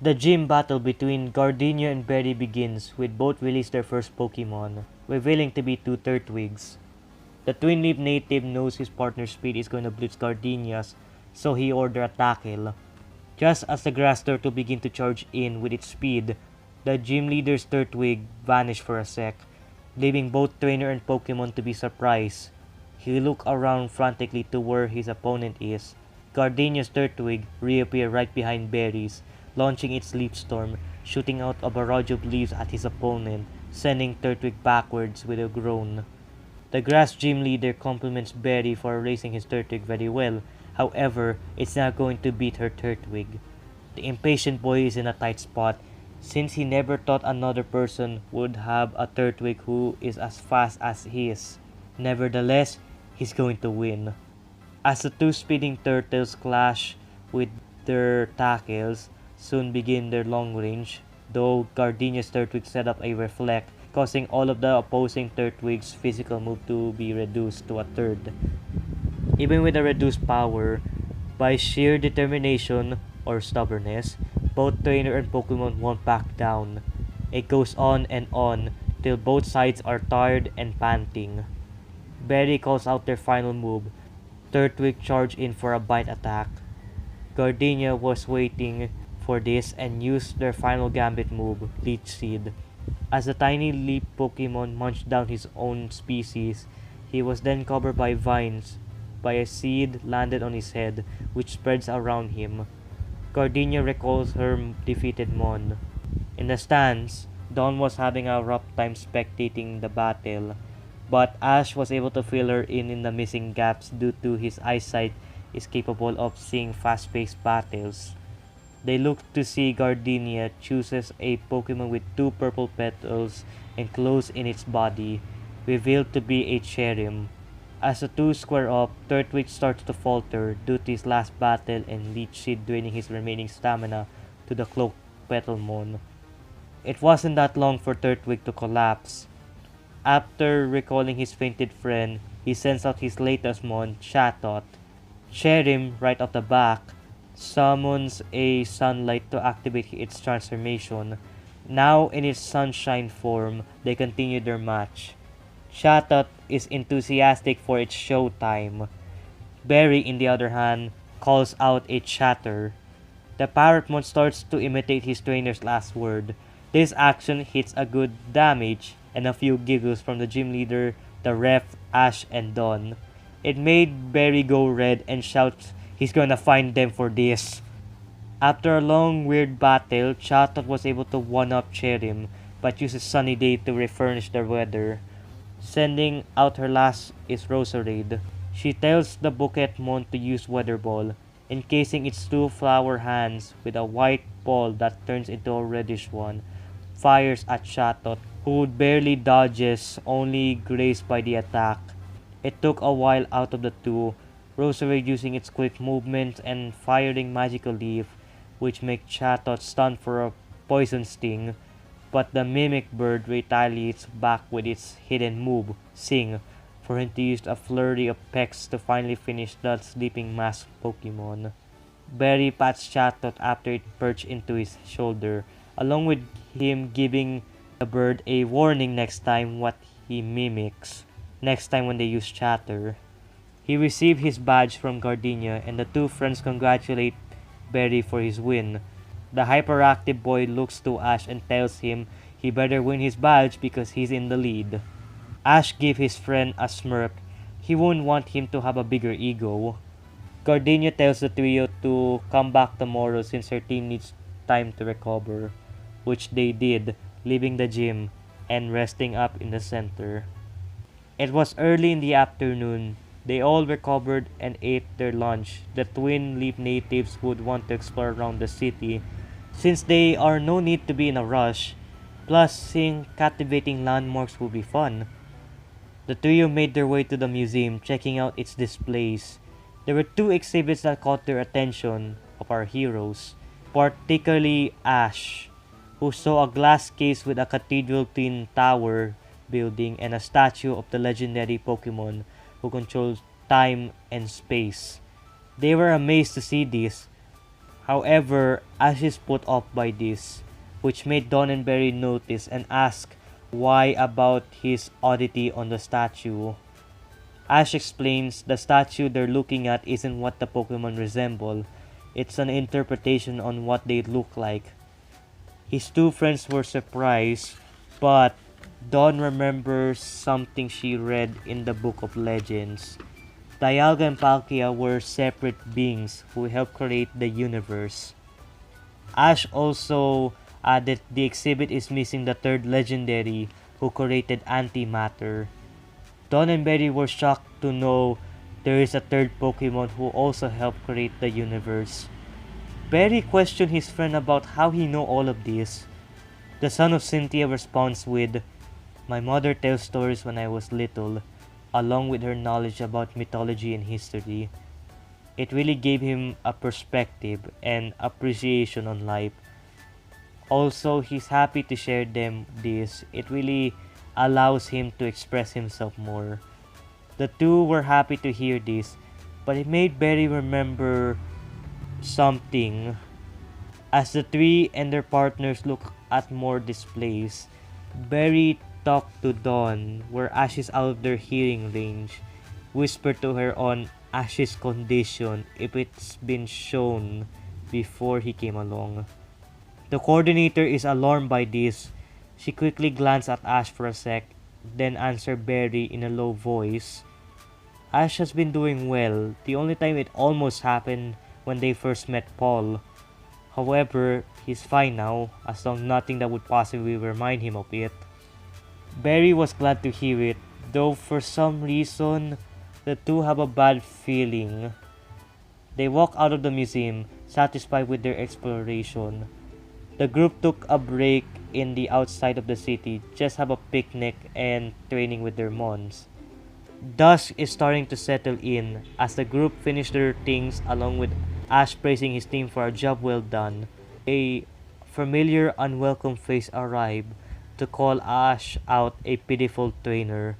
The gym battle between Gardenia and Berry begins with both release their first Pokemon, revealing to be two Turtwigs. The Twin Leaf native knows his partner's speed is going to blitz Gardenia's, so he orders a tackle. Just as the grass turtle begins to charge in with its speed, the gym leader's Turtwig vanished for a sec, leaving both trainer and Pokemon to be surprised. He looks around frantically to where his opponent is. Gardenia's Turtwig reappears right behind Berry's, launching its Leaf Storm, shooting out a barrage of leaves at his opponent, sending Turtwig backwards with a groan. The grass gym leader compliments Berry for racing his Turtwig very well. However, it's not going to beat her Turtwig. The impatient boy is in a tight spot, since he never thought another person would have a Turtwig who is as fast as he is. Nevertheless, he's going to win. As the two speeding turtles clash with their tackles, soon begin their long range, though Gardenia's Turtwig set up a reflect, causing all of the opposing Turtwig's physical move to be reduced to a third. Even with a reduced power, by sheer determination or stubbornness, both trainer and Pokemon won't back down. It goes on and on till both sides are tired and panting. Berry calls out their final move. Turtwig charged in for a bite attack. Gardenia was waiting for this and used their final gambit move, Leech Seed. As the tiny leaf Pokemon munched down his own species, he was then covered by vines, by a seed landed on his head, which spreads around him. Gardenia recalls her defeated Mon. In the stands, Dawn was having a rough time spectating the battle, but Ash was able to fill her in the missing gaps due to his eyesight is capable of seeing fast-paced battles. They look to see Gardenia chooses a Pokemon with two purple petals enclosed in its body, revealed to be a Cherim. As the two square up, Turtwig starts to falter due to his last battle and Leech Seed draining his remaining stamina to the Cloak Petalmon. It wasn't that long for Turtwig to collapse. After recalling his fainted friend, he sends out his latest mon, Chatot. Cherim, right off the back, summons a sunlight to activate its transformation. Now in its sunshine form, they continue their match. Chatot is enthusiastic for its showtime. Berry, in the other hand, calls out a chatter. The Parrotmon starts to imitate his trainer's last word. This action hits a good damage and a few giggles from the gym leader, the ref, Ash, and Dawn. It made Berry go red and shouts he's gonna find them for this. After a long weird battle, Chatot was able to one-up Cherim, but uses Sunny Day to refurnish the weather. Sending out her last is Roserade. She tells the Bouquetmon to use Weather Ball, encasing its two flower hands with a white ball that turns into a reddish one, fires at Chatot, who barely dodges, only grazed by the attack. It took a while out of the two, Roserade using its quick movements and firing Magical Leaf, which make Chatot stunned for a poison sting, but the Mimic Bird retaliates back with its hidden move, Sing, for him to use a flurry of pecks to finally finish the sleeping masked Pokemon. Berry pats Chatot after it perched into his shoulder, along with him giving the bird a warning next time what he mimics, next time when they use Chatter. He received his badge from Gardenia and the two friends congratulate Berry for his win. The hyperactive boy looks to Ash and tells him he better win his badge because he's in the lead. Ash gives his friend a smirk. He won't want him to have a bigger ego. Gardenia tells the trio to come back tomorrow since her team needs time to recover, which they did, leaving the gym and resting up in the center. It was early in the afternoon. They all recovered and ate their lunch. The Twin Leaf natives would want to explore around the city, since they are no need to be in a rush. Plus, seeing captivating landmarks will be fun. The trio made their way to the museum, checking out its displays. There were two exhibits that caught their attention of our heroes, particularly Ash, who saw a glass case with a cathedral twin tower building and a statue of the legendary Pokemon who controls time and space. They were amazed to see this. However, Ash is put off by this, which made Dawn and Barry notice and ask why about his oddity on the statue. Ash explains the statue they're looking at isn't what the Pokemon resemble, it's an interpretation on what they look like. His two friends were surprised, but Dawn remembers something she read in the Book of Legends. Dialga and Palkia were separate beings who helped create the universe. Ash also added the exhibit is missing the third legendary who created antimatter. Dawn and Betty were shocked to know there is a third Pokemon who also helped create the universe. Barry questioned his friend about how he know all of this. The son of Cynthia responds with, "My mother tells stories when I was little, along with her knowledge about mythology and history." It really gave him a perspective and appreciation on life. Also, he's happy to share them this. It really allows him to express himself more. The two were happy to hear this, but it made Barry remember something. As the three and their partners look at more displays, Barry talked to Dawn, where Ash is out of their hearing range, whispered to her on Ash's condition if it's been shown before he came along. The coordinator is alarmed by this. She quickly glanced at Ash for a sec, then answered Barry in a low voice. Ash has been doing well. The only time it almost happened when they first met Paul. However, he's fine now, as long as nothing that would possibly remind him of it. Barry was glad to hear it, though for some reason, the two have a bad feeling. They walk out of the museum, satisfied with their exploration. The group took a break in the outside of the city, just have a picnic and training with their mons. Dusk is starting to settle in as the group finish their things along with Ash praising his team for a job well done. A familiar unwelcome face arrived to call Ash out a pitiful trainer.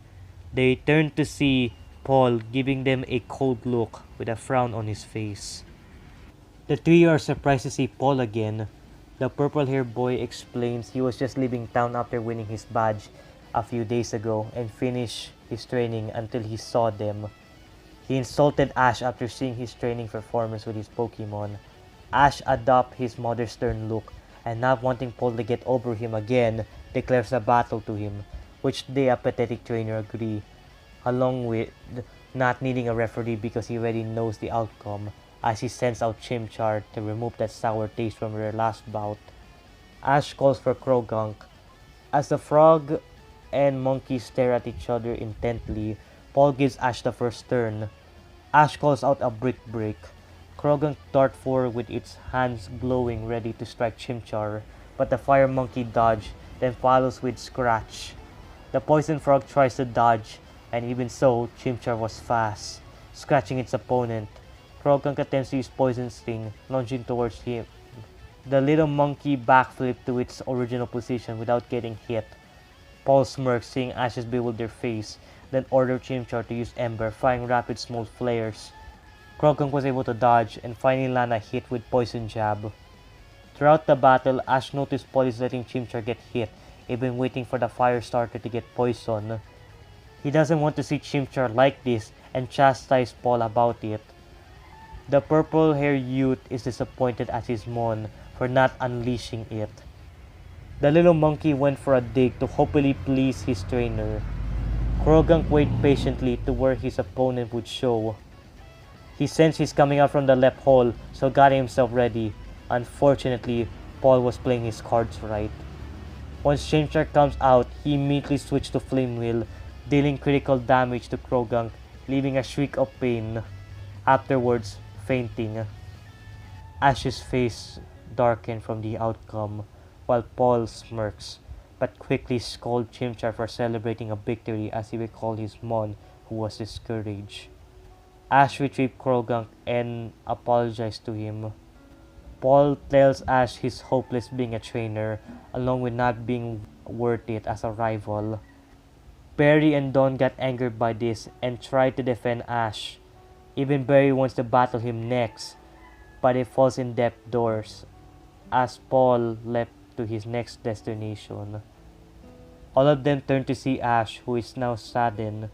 They turn to see Paul giving them a cold look with a frown on his face. The three are surprised to see Paul again. The purple-haired boy explains he was just leaving town after winning his badge a few days ago and finished his training until he saw them. He insulted Ash after seeing his training performance with his Pokemon. Ash adopts his mother's stern look and not wanting Paul to get over him again, declares a battle to him, which the apathetic trainer agree, along with not needing a referee because he already knows the outcome, as he sends out Chimchar to remove that sour taste from their last bout. Ash calls for Krogunk. As the frog and monkey stare at each other intently, Paul gives Ash the first turn. Ash calls out a brick break. Krogunk darts forward with its hands glowing ready to strike Chimchar, but the fire monkey dodges, then follows with Scratch. The poison frog tries to dodge, and even so, Chimchar was fast, scratching its opponent. Krogunk attempts to use Poison Sting, lunging towards him. The little monkey backflipped to its original position without getting hit. Paul smirks, seeing Ash's bewildered face, then ordered Chimchar to use Ember, firing rapid small flares. Krogunk was able to dodge and finally land a hit with Poison Jab. Throughout the battle, Ash noticed Paul is letting Chimchar get hit, even waiting for the fire starter to get poisoned. He doesn't want to see Chimchar like this and chastise Paul about it. The purple-haired youth is disappointed at his mon for not unleashing it. The little monkey went for a dig to hopefully please his trainer. Krogunk waited patiently to where his opponent would show. He sensed he's coming out from the left hole, so got himself ready. Unfortunately, Paul was playing his cards right. Once Chimchar comes out, he immediately switched to Flame Wheel, dealing critical damage to Krogunk, leaving a shriek of pain. Afterwards, fainting. Ash's face darkened from the outcome, while Paul smirks, but quickly scolds Chimchar for celebrating a victory as he recalled his mon who was discouraged. Ash retrieved Krogunk and apologized to him. Paul tells Ash he's hopeless being a trainer, along with not being worth it as a rival. Barry and Dawn got angered by this and tried to defend Ash. Even Barry wants to battle him next. but it falls in depth doors as Paul leapt to his next destination. All of them turn to see Ash, who is now saddened.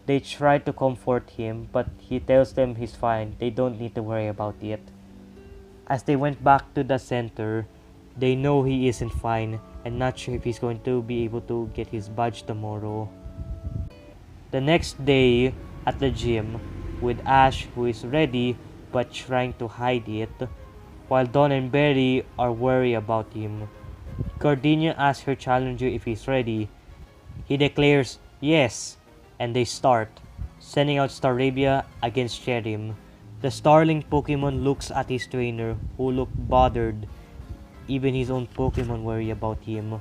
They try to comfort him, but he tells them he's fine, they don't need to worry about it. As they went back to the center, they know he isn't fine and not sure if he's going to be able to get his badge tomorrow. The next day, at the gym, with Ash who is ready but trying to hide it, while Dawn and Barry are worried about him. Gardenia asks her challenger if he's ready. He declares yes, and they start, sending out Staravia against Cherim. The starling Pokemon looks at his trainer, who looked bothered. Even his own Pokemon worry about him.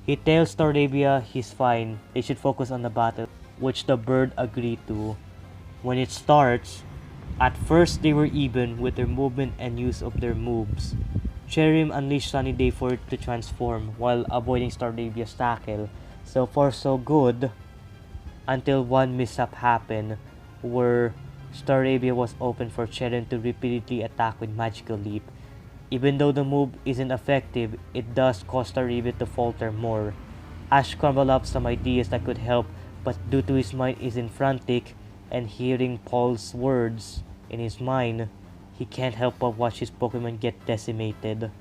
He tells Staravia he's fine, they should focus on the battle, which the bird agreed to. When it starts, at first they were even with their movement and use of their moves. Cherim unleashed Sunny Day for it to transform while avoiding Staravia's tackle. So far so good, until one mishap happened where Staravia was open for Cherim to repeatedly attack with Magical Leap. Even though the move isn't effective, it does cause Staravia to falter more. Ash crumbled up some ideas that could help, but due to his mind isn't frantic and hearing Paul's words in his mind, he can't help but watch his Pokemon get decimated.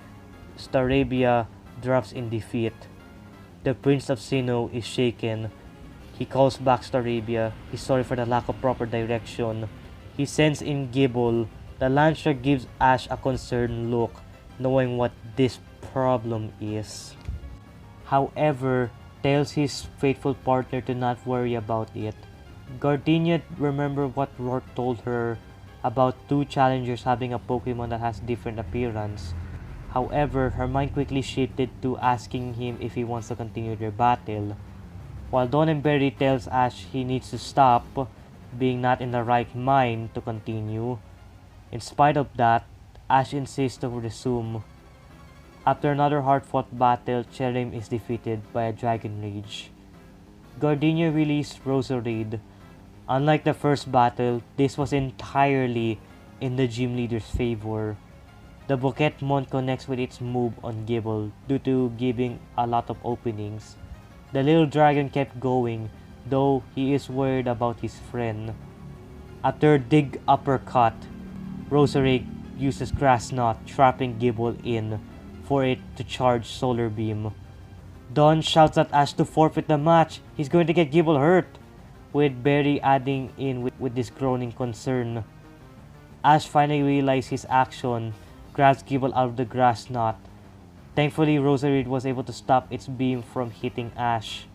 Staravia drops in defeat. The Prince of Sinnoh is shaken. He calls back Staravia. He's sorry for the lack of proper direction. He sends in Gible. The Lancer gives Ash a concerned look, knowing what this problem is. However, tells his faithful partner to not worry about it. Gardenia remembers what Rourke told her about two challengers having a Pokemon that has different appearance. However, her mind quickly shifted to asking him if he wants to continue their battle. While Dawn and Barry tells Ash he needs to stop, being not in the right mind to continue. In spite of that, Ash insists to resume. After another hard-fought battle, Cherim is defeated by a Dragon Rage. Gardenia released Roserade. Unlike the first battle, this was entirely in the gym leader's favor. The Bouquetmon connects with its move on Gible due to giving a lot of openings. The little dragon kept going, though he is worried about his friend. After a dig uppercut, Roserade uses Grass Knot, trapping Gible in for it to charge Solar Beam. Dawn shouts at Ash to forfeit the match. He's going to get Gible hurt, with Barry adding in with this groaning concern. Ash finally realizes his action, grabs Gible out of the Grass Knot. Thankfully, Roserade was able to stop its beam from hitting Ash.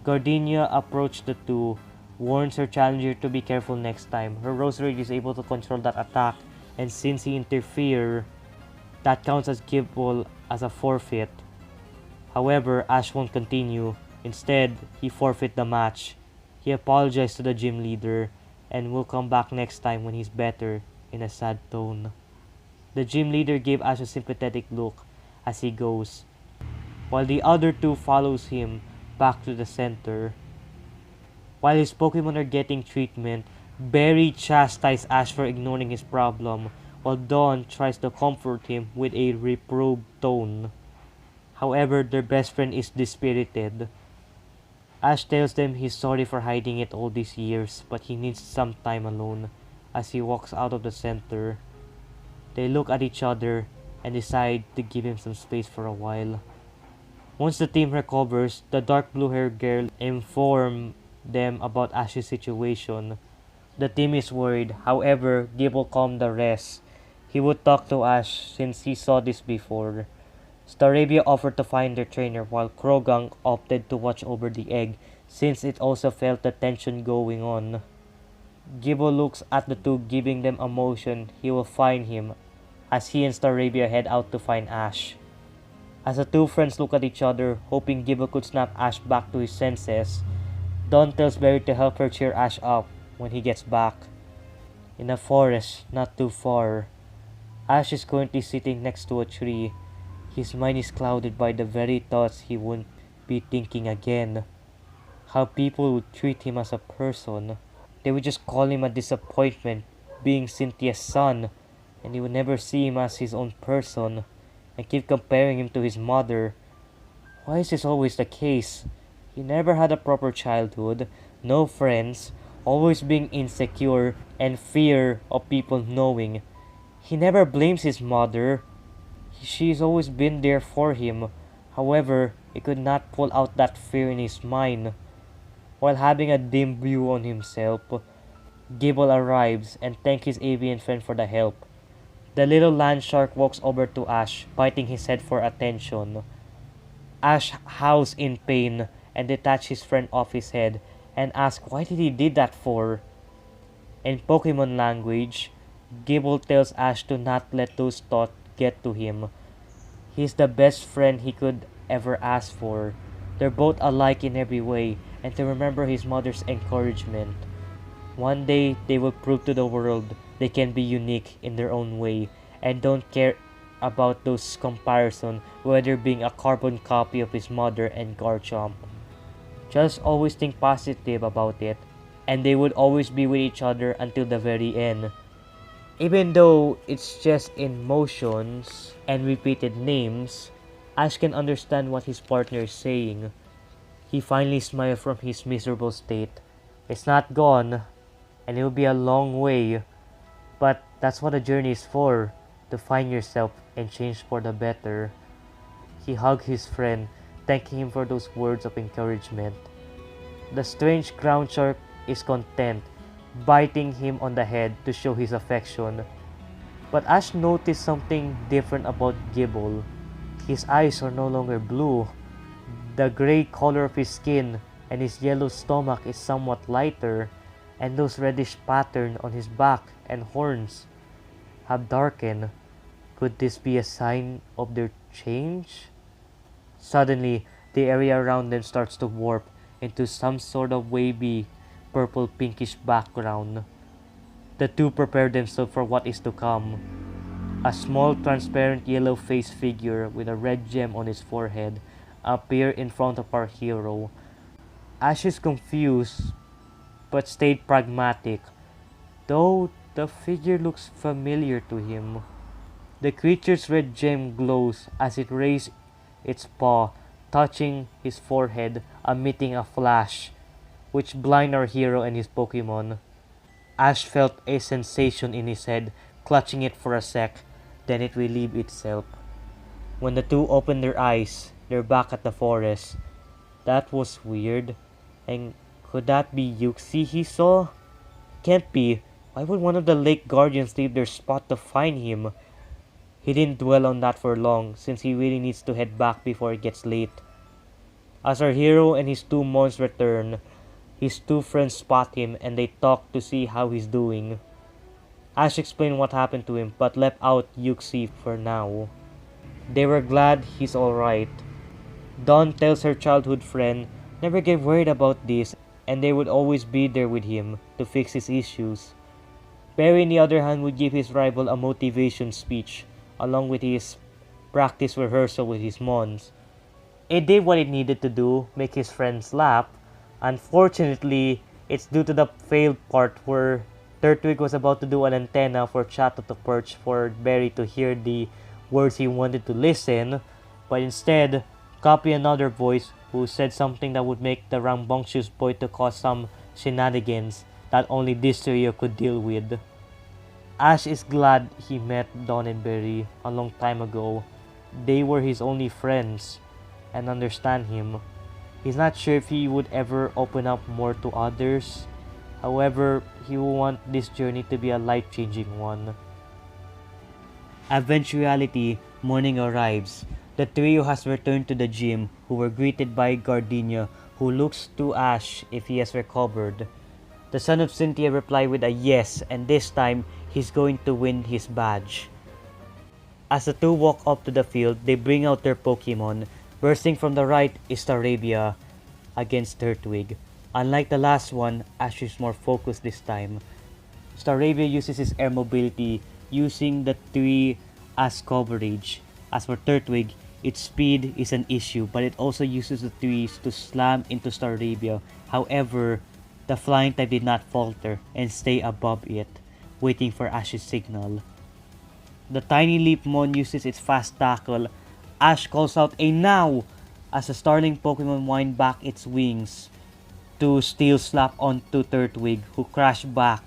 Gardenia approached the two, warns her challenger to be careful next time. Her Roserade is able to control that attack, and since he interfered, that counts as Gible as a forfeit. However, Ash won't continue. Instead, he forfeit the match. He apologized to the gym leader and will come back next time when he's better, in a sad tone. The gym leader gave Ash a sympathetic look as he goes, while the other two follows him back to the center. While his Pokemon are getting treatment, Barry chastises Ash for ignoring his problem, while Dawn tries to comfort him with a reproved tone. However, their best friend is dispirited. Ash tells them he's sorry for hiding it all these years, but he needs some time alone as he walks out of the center. They look at each other and decide to give him some space for a while. Once the team recovers, the dark blue-haired girl informs them about Ash's situation. The team is worried, however, Gible calmed the rest. He would talk to Ash since he saw this before. Staravia offered to find their trainer while Krogang opted to watch over the egg since it also felt the tension going on. Gible looks at the two, giving them a motion he will find him as he and Staravia head out to find Ash. As the two friends look at each other, hoping Gible could snap Ash back to his senses, Dawn tells Barry to help her cheer Ash up when he gets back. In a forest not too far, Ash is currently sitting next to a tree. His mind is clouded by the very thoughts he won't be thinking again. How people would treat him as a person. They would just call him a disappointment, being Cynthia's son, and he would never see him as his own person, and keep comparing him to his mother. Why is this always the case? He never had a proper childhood, no friends, always being insecure and fear of people knowing. He never blames his mother. She's always been there for him. However, he could not pull out that fear in his mind. While having a dim view on himself, Gibble arrives and thanks his avian friend for the help. The little land shark walks over to Ash, biting his head for attention. Ash howls in pain and detaches his friend off his head and asks why did he did that for. In Pokemon language, Gibble tells Ash to not let those thoughts get to him. He's the best friend he could ever ask for. They're both alike in every way, and to remember his mother's encouragement. One day, they will prove to the world they can be unique in their own way, and don't care about those comparisons, whether being a carbon copy of his mother and Garchomp. Just always think positive about it, and they would always be with each other until the very end. Even though it's just in motions and repeated names, Ash can understand what his partner is saying. He finally smiles from his miserable state. It's not gone, and it will be a long way, but that's what a journey is for, to find yourself and change for the better. He hugged his friend, thanking him for those words of encouragement. The strange ground shark is content, biting him on the head to show his affection. But Ash noticed something different about Gibble. His eyes are no longer blue. The gray color of his skin and his yellow stomach is somewhat lighter, and those reddish patterns on his back and horns have darkened. Could this be a sign of their change? Suddenly, the area around them starts to warp into some sort of wavy, purple pinkish background. The two prepare themselves for what is to come. A small transparent yellow faced figure with a red gem on his forehead appear in front of our hero. Ash is confused but stayed pragmatic, though the figure looks familiar to him. The creature's red gem glows as it raises its paw, touching his forehead, emitting a flash, which blind our hero and his Pokemon. Ash felt a sensation in his head, clutching it for a sec, then it relieved itself. When the two opened their eyes, they're back at the forest. That was weird. And could that be Yuxi he saw? Can't be. Why would one of the lake guardians leave their spot to find him? He didn't dwell on that for long, since he really needs to head back before it gets late. As our hero and his two mons return, his two friends spot him and they talk to see how he's doing. Ash explained what happened to him, but left out Yuxi for now. They were glad he's alright. Dawn tells her childhood friend never get worried about this and they would always be there with him to fix his issues. Barry, on the other hand, would give his rival a motivation speech along with his practice rehearsal with his mons. It did what it needed to do, make his friends laugh. Unfortunately, it's due to the failed part where Turtwig was about to do an antenna for Chato to perch for Barry to hear the words he wanted to listen, but instead copy another voice who said something that would make the rambunctious boy to cause some shenanigans that only this trio could deal with. Ash is glad he met Dawn and Barry a long time ago. They were his only friends and understand him. He's not sure if he would ever open up more to others. However, he will want this journey to be a life-changing one. Eventuality, morning arrives. The trio has returned to the gym, who were greeted by Gardenia, who looks to Ash if he has recovered. The son of Cynthia replied with a yes, and this time, he's going to win his badge. As the two walk up to the field, they bring out their Pokemon. Bursting from the right is Staravia against Turtwig. Unlike the last one, Ash is more focused this time. Staravia uses his air mobility, using the tree as coverage. As for Turtwig, its speed is an issue, but it also uses the trees to slam into Staravia. However, the flying type did not falter and stay above it, waiting for Ash's signal. The tiny Leapmon uses its fast tackle. Ash calls out a now as the starling Pokemon wind back its wings to steel slap onto Turtwig, who crashed back.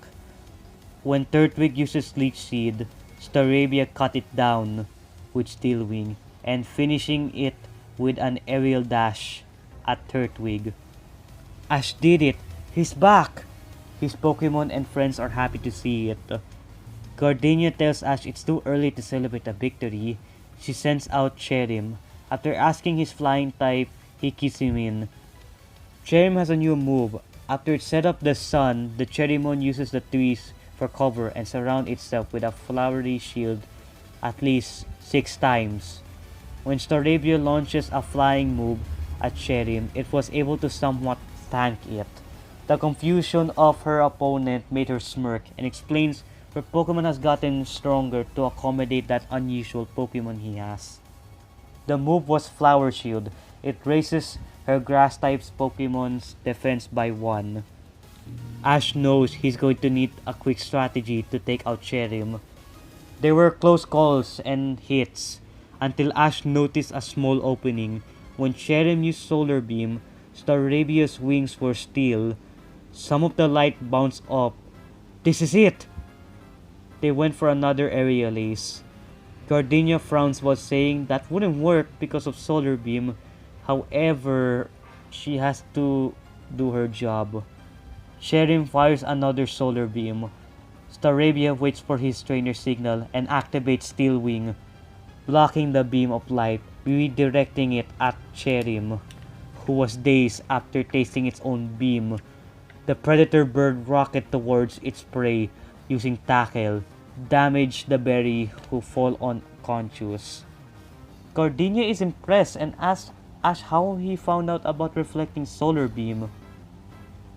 When Turtwig uses Leech Seed, Staravia cut it down with Steel Wing and finishing it with an aerial dash at Turtwig. Ash did it! He's back! His Pokemon and friends are happy to see it. Gardenia tells Ash it's too early to celebrate a victory. She sends out Cherim. After asking his flying type, he keys him in. Cherim has a new move. After it set up the sun, the Cherimon uses the trees for cover and surround itself with a flowery shield at least 6 times. When Staravia launches a flying move at Cherim, it was able to somewhat tank it. The confusion of her opponent made her smirk and explains her Pokemon has gotten stronger to accommodate that unusual Pokemon he has. The move was Flower Shield. It raises her grass type's Pokemon's defense by 1. Ash knows he's going to need a quick strategy to take out Cherim. There were close calls and hits until Ash noticed a small opening. When Cherim used Solar Beam, Staravia's wings were steel. Some of the light bounced up. This is it! They went for another aerial ace. Gardenia frowns while saying that wouldn't work because of Solar Beam. However, she has to do her job. Cherim fires another Solar Beam. Staravia waits for his trainer signal and activates Steel Wing, blocking the beam of light, redirecting it at Cherim, who was dazed after tasting its own beam. The predator bird rocketed towards its prey using tackle, damage the berry who fall unconscious. Gardenia is impressed and asks Ash how he found out about reflecting Solar Beam.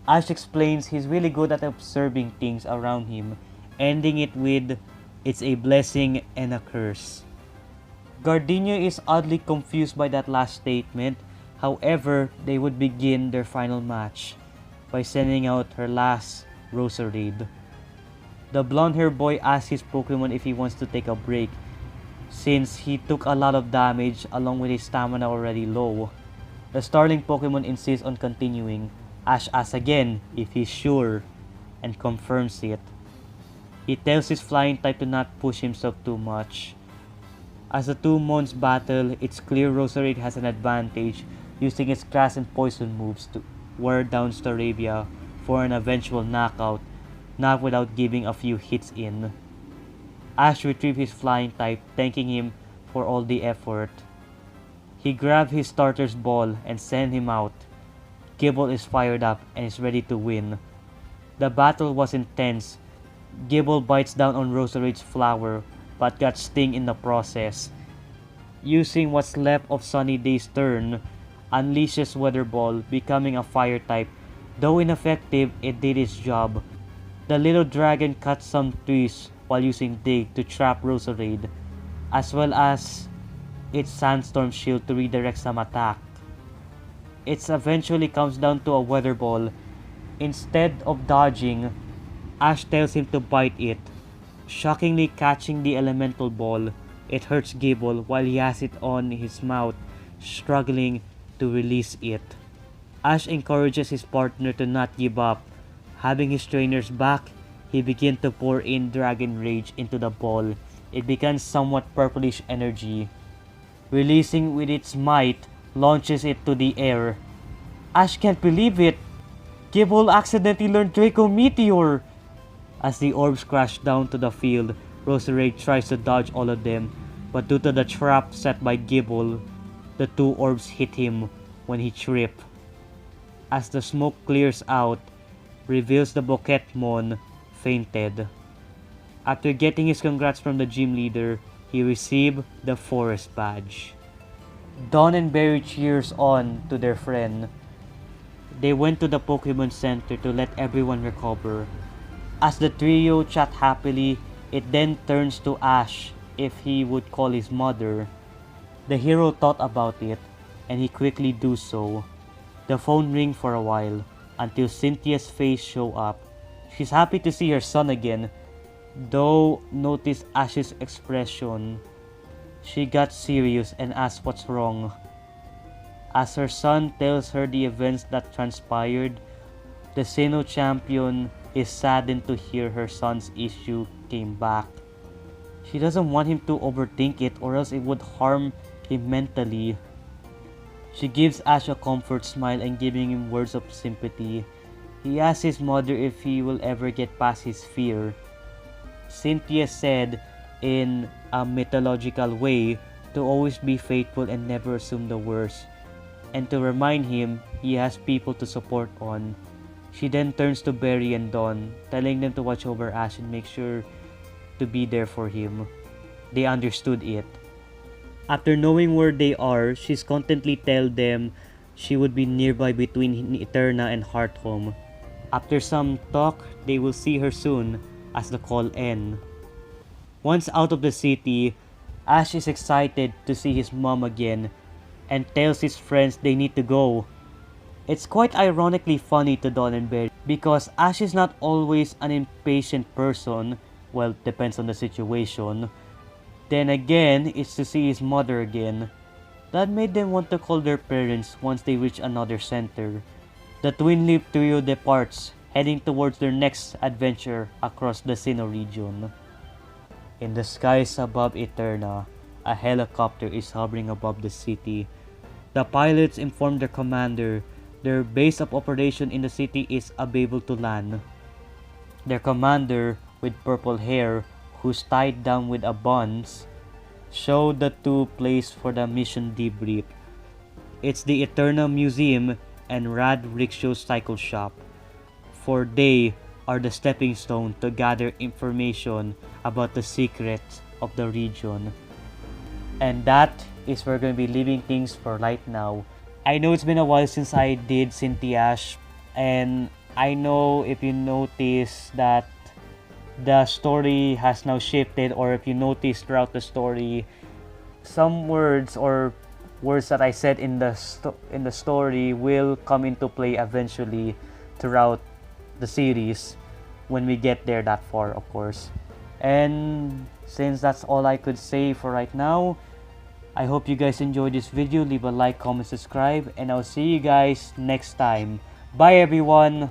Ash explains he's really good at observing things around him, ending it with, "It's a blessing and a curse." Gardenia is oddly confused by that last statement. However, they would begin their final match by sending out her last Roserade. The blonde-haired boy asks his Pokemon if he wants to take a break, since he took a lot of damage along with his stamina already low. The starling Pokemon insists on continuing. Ash asks again if he's sure, and confirms it. He tells his flying type to not push himself too much. As the two Mons battle, it's clear Roserade has an advantage, using its grass and poison moves to wear down Staravia for an eventual knockout, not without giving a few hits in. Ash retrieves his flying type, thanking him for all the effort. He grabs his starter's ball and sends him out. Gible is fired up and is ready to win. The battle was intense. Gible bites down on Roserade's flower, but got stung in the process. Using what's left of Sunny Day's turn, unleashes Weather Ball, becoming a fire type. Though ineffective, it did its job. The little dragon cut some trees while using Dig to trap Roserade, as well as its Sandstorm Shield to redirect some attack. It eventually comes down to a Weather Ball. Instead of dodging, Ash tells him to bite it. Shockingly catching the elemental ball, it hurts Gable while he has it on his mouth, struggling to release it. Ash encourages his partner to not give up. Having his trainers back, he begins to pour in Dragon Rage into the ball. It becomes somewhat purplish energy. Releasing with its might, launches it to the air. Ash can't believe it! Gable accidentally learned Draco Meteor! As the orbs crash down to the field, Roserade tries to dodge all of them, but due to the trap set by Gibble, the two orbs hit him when he tripped. As the smoke clears out, reveals the Boketmon fainted. After getting his congrats from the gym leader, he received the Forest Badge. Dawn and Berry cheers on to their friend. They went to the Pokemon Center to let everyone recover. As the trio chat happily, it then turns to Ash if he would call his mother. The hero thought about it, and he quickly do so. The phone rings for a while, until Cynthia's face show up. She's happy to see her son again. Though noticed Ash's expression, she got serious and asked what's wrong. As her son tells her the events that transpired, the Sino champion is saddened to hear her son's issue came back. She doesn't want him to overthink it or else it would harm him mentally. She gives Ash a comfort smile and giving him words of sympathy. He asks his mother if he will ever get past his fear. Cynthia said in a mythological way to always be faithful and never assume the worst, and to remind him he has people to support on. She then turns to Barry and Dawn, telling them to watch over Ash and make sure to be there for him. They understood it. After knowing where they are, she's contently tell them she would be nearby between Eterna and Hearthome. After some talk, they will see her soon as the call ends. Once out of the city, Ash is excited to see his mom again and tells his friends they need to go. It's quite ironically funny to Dawn and Barry because Ash is not always an impatient person. Well, depends on the situation. Then again, it's to see his mother again. That made them want to call their parents once they reach another center. The Twin Leaf trio departs, heading towards their next adventure across the Sinnoh region. In the skies above Eterna, a helicopter is hovering above the city. The pilots inform their commander their base of operation in the city is unable to land. Their commander, with purple hair, who's tied down with a buns, show the two place for the mission debrief. It's the Eterna Museum and Rad Rickshaw Cycle Shop, for they are the stepping stone to gather information about the secrets of the region. And that is where we're going to be leaving things for right now. I know it's been a while since I did Cynthia, and I know if you notice that the story has now shifted, or if you notice throughout the story, some words or words that I said in the story will come into play eventually throughout the series when we get there that far, of course. And since that's all I could say for right now, I hope you guys enjoyed this video. Leave a like, comment, subscribe, and I'll see you guys next time. Bye everyone!